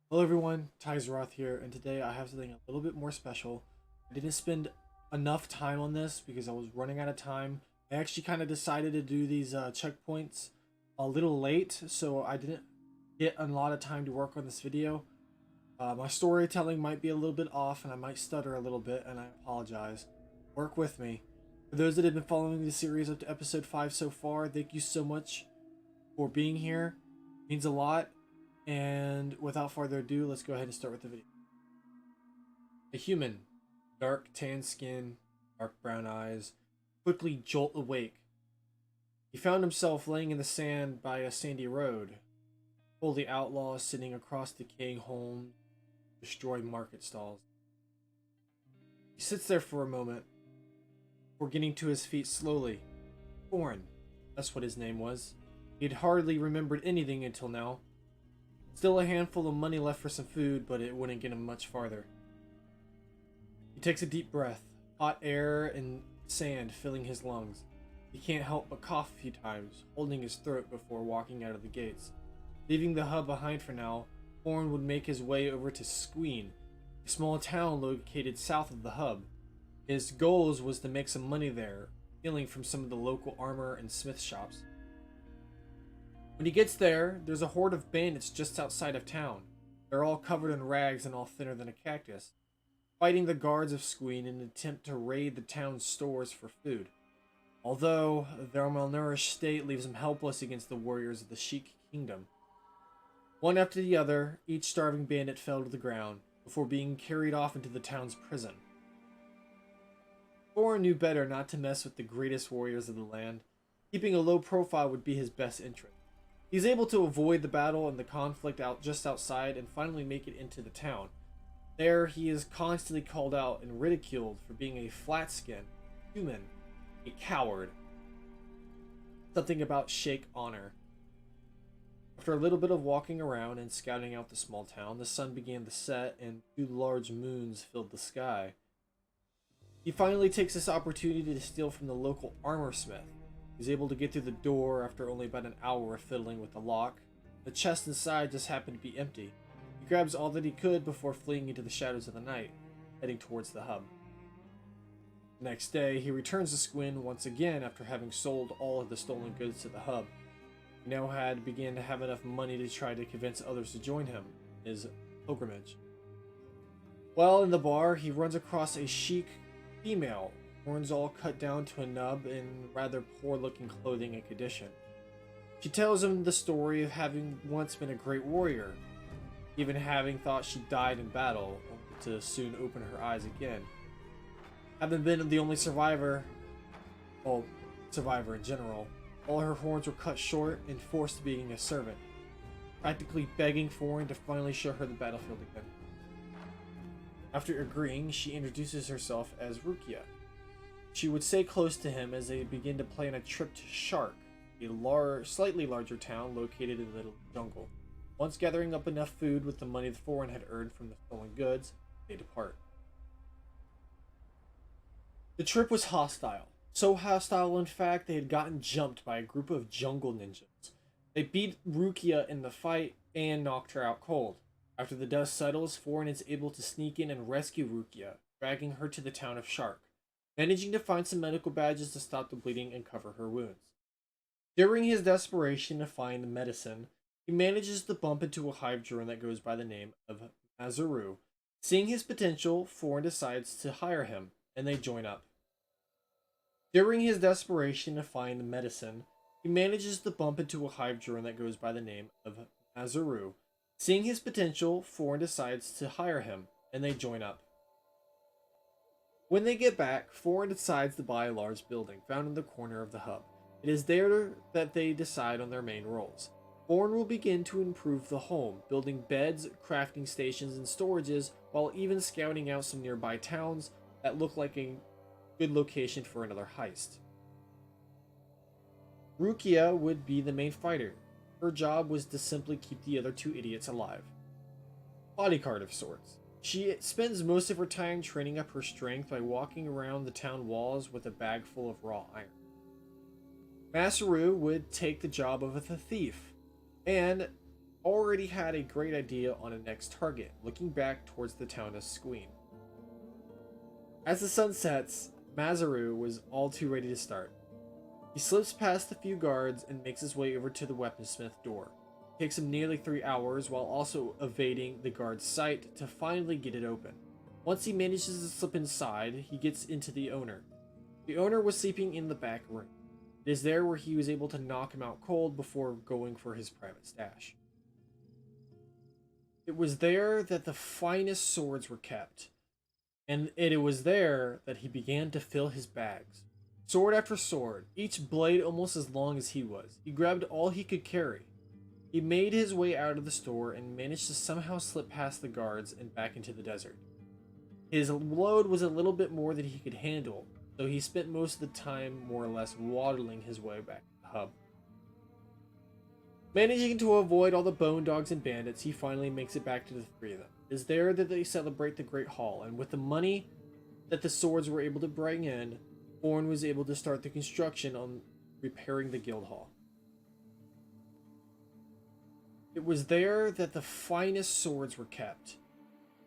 Hello everyone, Tyzeroth here, and today I have something a little bit more special. I didn't spend enough time on this because I was running out of time. I actually kind of decided to do these checkpoints a little late, so I didn't get a lot of time to work on this video. My storytelling might be a little bit off and I might stutter a little bit, and I apologize. Work with me. For those that have been following the series up to episode 5 so far, thank you so much for being here. It means a lot. And without further ado, let's go ahead and start with the video. A human, dark tan skin, dark brown eyes, quickly jolt awake. He found himself laying in the sand by a sandy road. Holy outlaws sitting across decaying homes, destroyed market stalls. He sits there for a moment, before getting to his feet slowly. Thorin, that's what his name was. He had hardly remembered anything until now. Still a handful of money left for some food, but it wouldn't get him much farther. He takes a deep breath, hot air and sand filling his lungs. He can't help but cough a few times, holding his throat before walking out of the gates. Leaving the hub behind for now, Thorin would make his way over to Squeen, a small town located south of the hub. His goals was to make some money there, stealing from some of the local armor and smith shops. When he gets there, there's a horde of bandits just outside of town. They're all covered in rags and all thinner than a cactus, fighting the guards of Squeen in an attempt to raid the town's stores for food. Although their malnourished state leaves them helpless against the warriors of the Sheik Kingdom. One after the other, each starving bandit fell to the ground before being carried off into the town's prison. Thorin knew better not to mess with the greatest warriors of the land. Keeping a low profile would be his best interest. He's able to avoid the battle and the conflict just outside and finally make it into the town. There, he is constantly called out and ridiculed for being a flat-skinned, human, a coward. Something about Sheik honor. After a little bit of walking around and scouting out the small town, the sun began to set and two large moons filled the sky. He finally takes this opportunity to steal from the local armor smith. He's able to get through the door after only about an hour of fiddling with the lock. The chest inside just happened to be empty. He grabs all that he could before fleeing into the shadows of the night, heading towards the hub. The next day, he returns to Squin once again after having sold all of the stolen goods to the hub. He now had began to have enough money to try to convince others to join him in his pilgrimage. While in the bar, he runs across a chic female, horns all cut down to a nub in rather poor-looking clothing and condition. She tells him the story of having once been a great warrior, even having thought she died in battle, only to soon open her eyes again. Having been the only survivor in general, all her horns were cut short and forced to being a servant, practically begging Thorin to finally show her the battlefield again. After agreeing, she introduces herself as Rukia. She would stay close to him as they begin to plan a trip to Shark, a slightly larger town located in the jungle. Once gathering up enough food with the money the Thorin had earned from the stolen goods, they depart. The trip was hostile. So hostile, in fact, they had gotten jumped by a group of jungle ninjas. They beat Rukia in the fight and knocked her out cold. After the dust settles, Thorin is able to sneak in and rescue Rukia, dragging her to the town of Shark, managing to find some medical badges to stop the bleeding and cover her wounds. During his desperation to find medicine, he manages to bump into a hive drone that goes by the name of Mazaru. Seeing his potential, Thorin decides to hire him, and they join up. During his desperation to find medicine, he manages to bump into a hive drone that goes by the name of Mazaru. Seeing his potential, Thorin decides to hire him, and they join up. When they get back, Thorin decides to buy a large building found in the corner of the hub. It is there that they decide on their main roles. Thorin will begin to improve the home, building beds, crafting stations, and storages, while even scouting out some nearby towns that look like a good location for another heist. Rukia would be the main fighter. Her job was to simply keep the other two idiots alive. Bodyguard of sorts. She spends most of her time training up her strength by walking around the town walls with a bag full of raw iron. Masaru would take the job of a thief, and already had a great idea on a next target, looking back towards the town of Squeen. As the sun sets, Masaru was all too ready to start. He slips past a few guards and makes his way over to the weaponsmith door. It takes him nearly 3 hours while also evading the guard's sight to finally get it open. Once he manages to slip inside, he gets into the owner. The owner was sleeping in the back room. It is there where he was able to knock him out cold before going for his private stash. It was there that the finest swords were kept, and it was there that he began to fill his bags. Sword after sword, each blade almost as long as he was. He grabbed all he could carry. He made his way out of the store and managed to somehow slip past the guards and back into the desert. His load was a little bit more than he could handle, so he spent most of the time more or less waddling his way back to the hub. Managing to avoid all the bone dogs and bandits, he finally makes it back to the three of them. It is there that they celebrate the Great Hall, and with the money that the swords were able to bring in, Thorn was able to start the construction on repairing the guild hall. It was there that the finest swords were kept,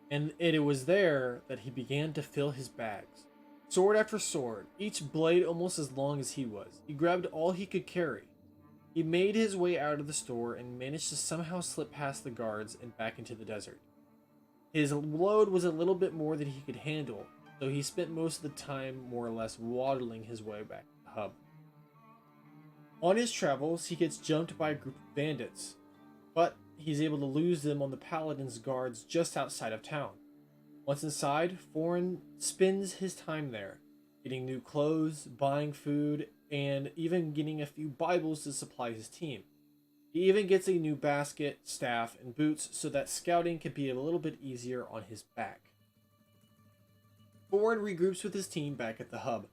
and it was there that he began to fill his bags. Sword after sword, each blade almost as long as he was. He grabbed all he could carry. He made his way out of the store and managed to somehow slip past the guards and back into the desert. His load was a little bit more than he could handle, so he spent most of the time more or less waddling his way back to the hub. On his travels, he gets jumped by a group of bandits, but he's able to lose them on the paladin's guards just outside of town. Once inside, Thorin spends his time there, getting new clothes, buying food, and even getting a few Bibles to supply his team. He even gets a new basket, staff, and boots so that scouting can be a little bit easier on his back. Thorin regroups with his team back at the hub.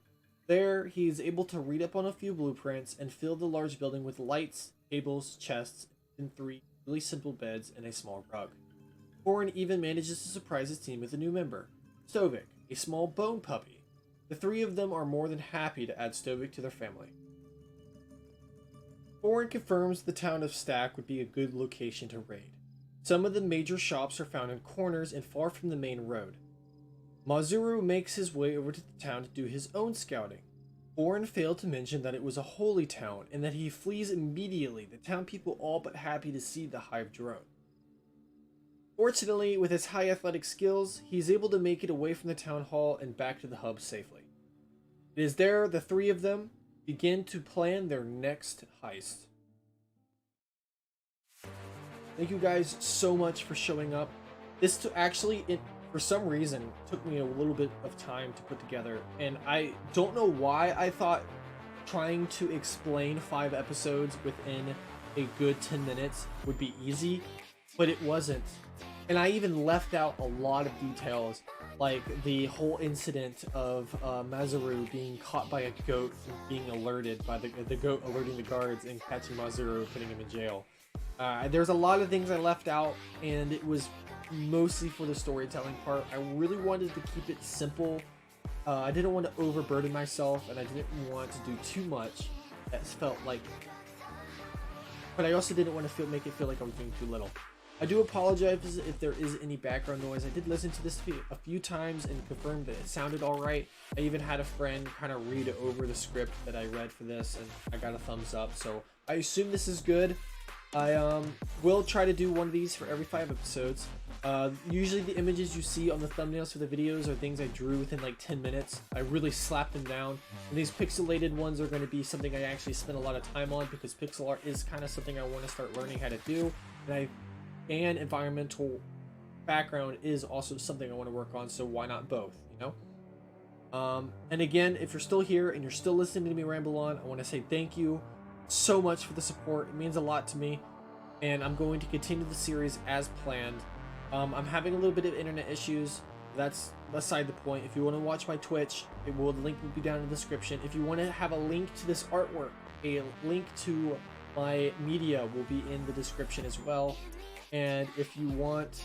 There, he is able to read up on a few blueprints and fill the large building with lights, tables, chests, and 3 really simple beds and a small rug. Thorin even manages to surprise his team with a new member, Stovik, a small bone puppy. The 3 of them are more than happy to add Stovik to their family. Thorin confirms the town of Stack would be a good location to raid. Some of the major shops are found in corners and far from the main road. Masaru makes his way over to the town to do his own scouting. Thorin failed to mention that it was a holy town and that he flees immediately, the town people all but happy to see the hive drone. Fortunately, with his high athletic skills, he is able to make it away from the town hall and back to the hub safely. It is there the 3 of them begin to plan their next heist. Thank you guys so much for showing up. This for some reason took me a little bit of time to put together, and I don't know why I thought trying to explain 5 episodes within a good 10 minutes would be easy, but it wasn't. And I even left out a lot of details, like the whole incident of Masaru being caught by a goat and being alerted by the goat alerting the guards and catching Masaru, putting him in jail. There's a lot of things I left out, and it was mostly for the storytelling part. I really wanted to keep it simple. I didn't want to overburden myself, and I didn't want to do too much that felt like, but I also didn't want to make it feel like I was doing too little. I do apologize if there is any background noise. I did listen to this a few times and confirmed that it sounded alright. I even had a friend kind of read over the script that I read for this, and I got a thumbs up, so I assume this is good. I will try to do one of these for every 5 episodes. Usually the images you see on the thumbnails for the videos are things I drew within like 10 minutes. I really slapped them down. And these pixelated ones are going to be something I actually spend a lot of time on, because pixel art is kind of something I want to start learning how to do. And environmental background is also something I want to work on, so why not both, you know? And again, if you're still here and you're still listening to me ramble on, I want to say thank you so much for the support. It means a lot to me, and I'm going to continue the series as planned. I'm having a little bit of internet issues. That's beside the point. If you want to watch my Twitch, the link will be down in the description. If you want to have a link to this artwork, a link to my media will be in the description as well. And if you want,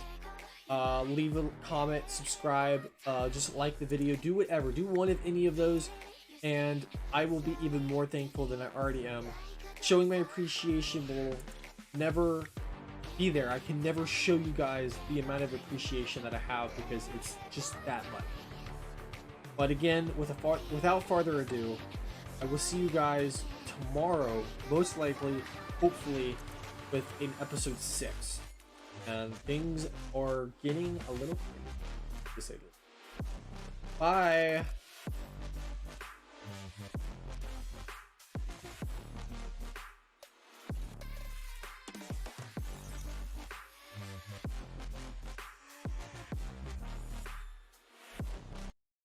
leave a comment, subscribe, just like the video, do whatever, do one of any of those, and I will be even more thankful than I already am. Showing my appreciation will never be there. I can never show you guys the amount of appreciation that I have because it's just that much. But again, without further ado, I will see you guys tomorrow, most likely, hopefully, with an episode 6. And things are getting a little crazy, to say the least. Bye!